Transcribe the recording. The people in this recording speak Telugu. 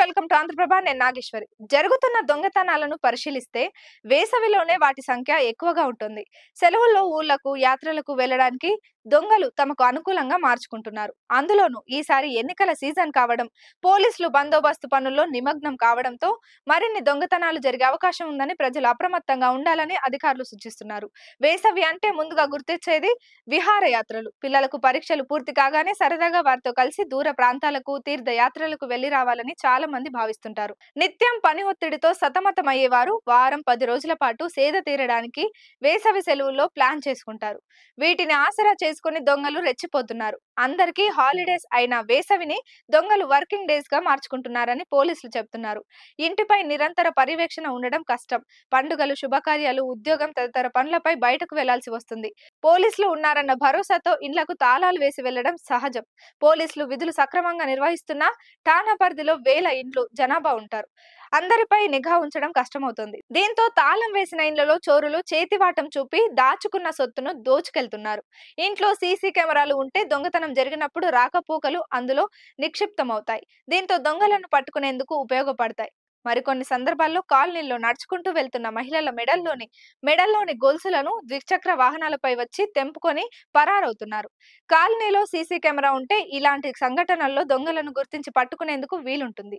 Welcome to Andhraprabha. నేను నాగేశ్వరి. జరుగుతున్న దొంగతనాలను పరిశీలిస్తే వేసవిలోనే వాటి సంఖ్య ఎక్కువగా ఉంటుంది. సెలవుల్లో ఊర్లకు, యాత్రలకు వెళ్లడానికి దొంగలు తమకు అనుకూలంగా మార్చుకుంటున్నారు. అందులోనూ ఈసారి ఎన్నికల సీజన్ కావడం, పోలీసులు బందోబస్తు పనుల్లో నిమగ్నం కావడంతో మరిన్ని దొంగతనాలు జరిగే అవకాశం ఉందని ప్రజలు అప్రమత్తంగా ఉండాలని అధికారులు సూచిస్తున్నారు. వేసవి అంటే ముందుగా గుర్తొచ్చేది విహారయాత్రలు. పిల్లలకు పరీక్షలు పూర్తి కాగానే సరదాగా వారితో కలిసి దూర ప్రాంతాలకు, తీర్థయాత్రలకు వెళ్లి రావాలని చాలా మంది భావిస్తుంటారు. నిత్యం పని ఒత్తిడితో సతమతమయ్యేవారు వారం 10 రోజుల పాటు సేద తీరడానికి వేసవి సెలవుల్లో ప్లాన్ చేసుకుంటారు. వీటిని ఆసరా చేసుకుని దొంగలు రెచ్చిపోతున్నారు. అందరికీ హాలిడేస్ అయిన వేసవిని దొంగలు వర్కింగ్ డేస్ గా మార్చుకుంటున్నారని పోలీసులు చెబుతున్నారు. ఇంటిపై నిరంతర పర్యవేక్షణ ఉండడం కష్టం. పండుగలు, శుభకార్యాలు, ఉద్యోగం తదితర పనులపై బయటకు వెళ్లాల్సి వస్తుంది. పోలీసులు ఉన్నారన్న భరోసాతో ఇండ్లకు తాళాలు వేసి వెళ్లడం సహజం. పోలీసులు విధులు సక్రమంగా నిర్వహిస్తున్నా ఠాణా పరిధిలో వేల ఇండ్లు జనాభా ఉంటారు. అందరిపై నిఘా ఉంచడం కష్టమవుతుంది. దీంతో తాళం వేసిన ఇండ్లలో చోరులు చేతివాటం చూపి దాచుకున్న సొత్తును దోచుకెళ్తున్నారు. ఇంట్లో సీసీ కెమెరాలు ఉంటే దొంగతనం జరిగినప్పుడు రాకపోకలు అందులో నిక్షిప్తమవుతాయి. దీంతో దొంగలను పట్టుకునేందుకు ఉపయోగపడతాయి. మరికొన్ని సందర్భాల్లో కాలనీల్లో నడుచుకుంటూ వెళ్తున్న మహిళల మెడల్లోని గొలుసులను ద్విచక్ర వాహనాలపై వచ్చి తెంపుకొని పరారవుతున్నారు. కాలనీలో సీసీ కెమెరా ఉంటే ఇలాంటి సంఘటనల్లో దొంగలను గుర్తించి పట్టుకునేందుకు వీలుంటుంది.